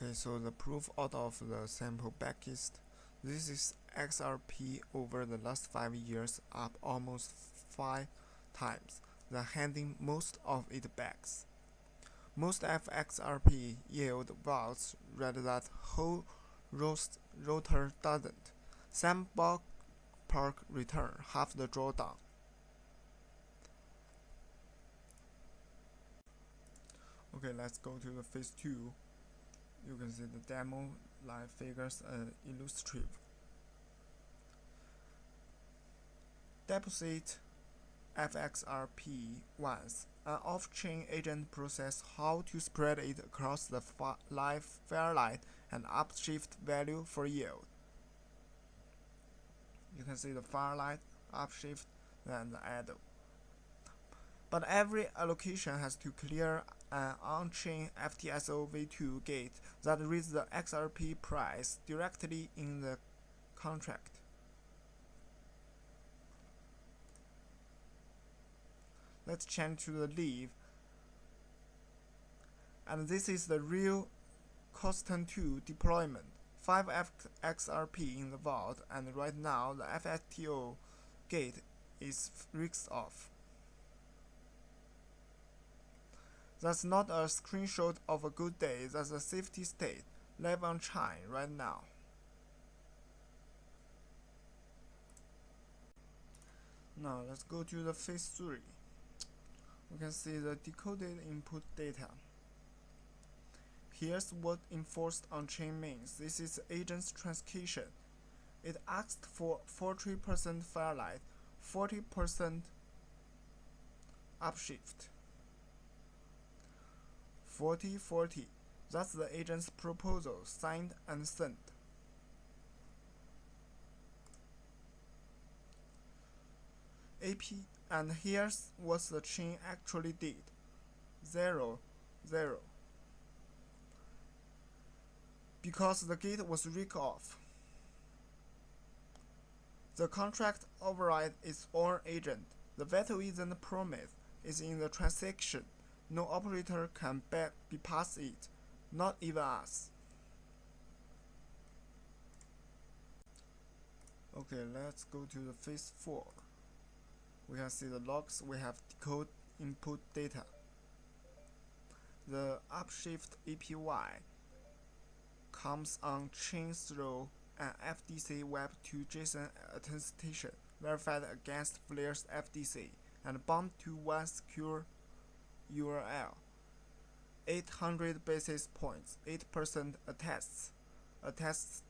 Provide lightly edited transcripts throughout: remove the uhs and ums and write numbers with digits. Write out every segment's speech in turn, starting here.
Okay, so the proof out of the sample backtest. This is XRP over the last 5 years up almost 5 times, then handing most of it backs. Most FXRP yield vaults rather that whole rotor doesn't. Some ballpark return half the drawdown. Okay, let's go to the phase 2. You can see the demo live figures illustrative. Deposit FXRP once. An off-chain agent process how to spread it across the live Firelight and Upshift value for yield. You can see the Firelight, Upshift, and the idle. But every allocation has to clear an on-chain FTSO veto gate that reads the XRP price directly in the contract. Let's change to the leave. And this is the real Coston 2 deployment. 5 FXRP in the vault, and right now the FTSO gate is risked off. That's not a screenshot of a good day, that's a safety state, live on chain right now. Now let's go to the phase 3. We can see the decoded input data. Here's what enforced on-chain means. This is agent's transcation. It asked for 40% Firelight, 40% Upshift. 40-40. That's the agent's proposal, signed and sent. AP, and here's what the chain actually did. 0, 0. Because the gate was rigged off. The contract override its own agent. The veto isn't promised, it's in the transaction. No operator can bypass it, not even us. Okay, let's go to the phase 4. We can see the logs. We have decode input data. The Upshift APY comes on chain through an FDC Web2Json attestation verified against Flare's FDC and bound to one secure URL. 800 basis points, 8% attests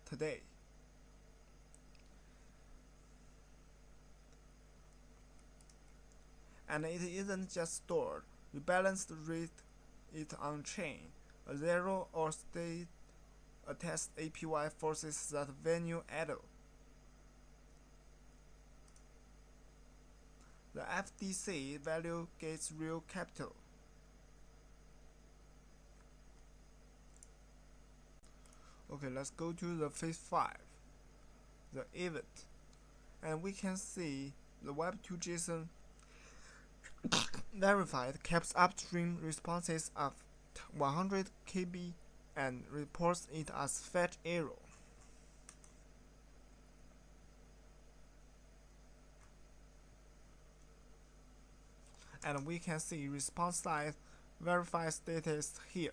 today. And it isn't just stored. Rebalanced read it on chain. A zero or state attest APY forces that venue idle. The FDC value gets real capital. Okay, let's go to the phase 5, the event, and we can see the Web2Json verified keeps upstream responses of 100 KB and reports it as fetch error. And we can see response size verify status here.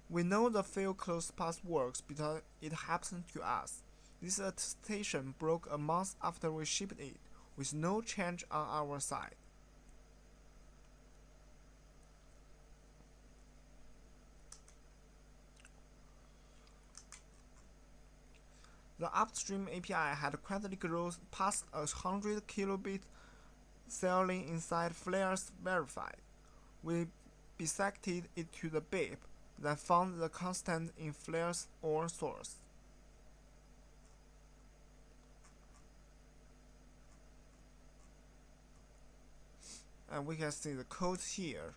We know the fail close path works because it happened to us. This attestation broke a month after we shipped it, with no change on our side. The upstream API had quickly grown past 100 kilobit ceiling inside Flare's verified. We bisected it to the BIP, then found the constant in Flare's own source. And we can see the code here.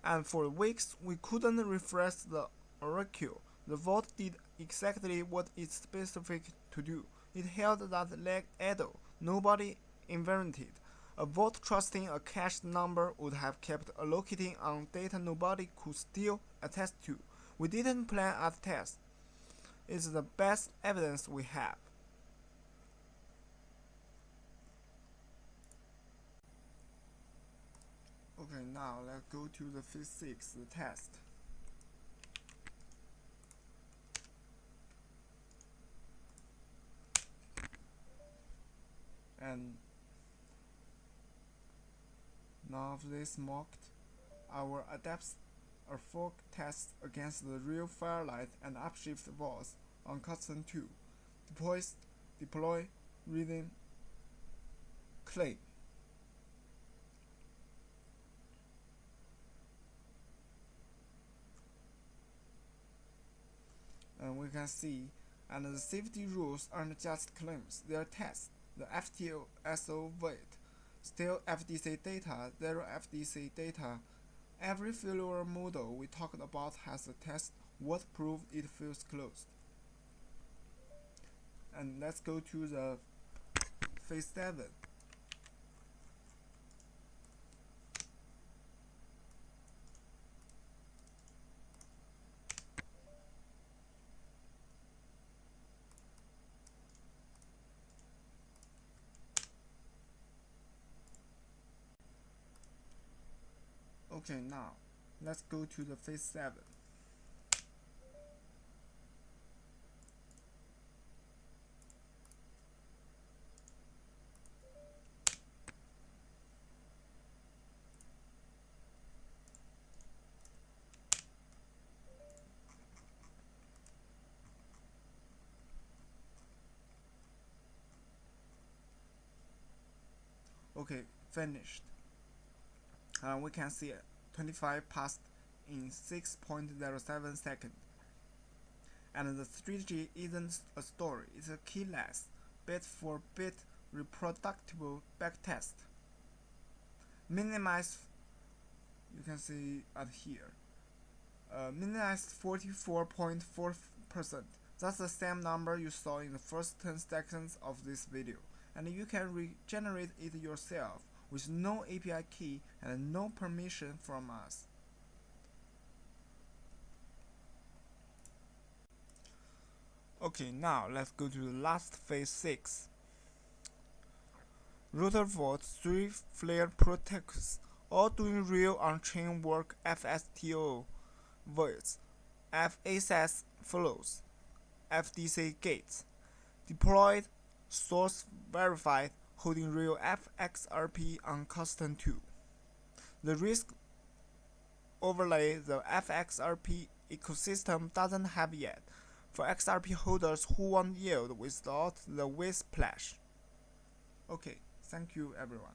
And for weeks we couldn't refresh the Oracle. The vault did exactly what it's specific to do. It held that leg idle. Nobody invented. A vault trusting a cached number would have kept allocating on data nobody could still attest to. We didn't plan a test. It's the best evidence we have. Okay, now let's go to the phase 6, the test. And now this mocked, our adapts a fork test against the real Firelight and Upshift vaults on custom 2. Deploy, reading, claim. And we can see, and the safety rules aren't just claims, they are tests. The FTSO weight, still FDC data, 0 FDC data. Every failure model we talked about has a test what proved it feels closed. And let's go to the phase 7. Okay, now let's go to the phase 7. Okay, finished. We can see 25 passed in 6.07 seconds. And the strategy isn't a story, it's a keyless, bit for bit reproducible backtest. Minimize, you can see at here, minimized 44.4%. That's the same number you saw in the first 10 seconds of this video. And you can regenerate it yourself with no API key and no permission from us. Okay, now let's go to the last phase 6. RotorVault 3 flare protectors, all doing real on-chain work. FTSO voids, FACS flows, FDC gates, deployed, source verified, holding real FXRP on custom 2. The risk overlay the FXRP ecosystem doesn't have yet, for XRP holders who want yield without the whiz splash. Okay, thank you everyone.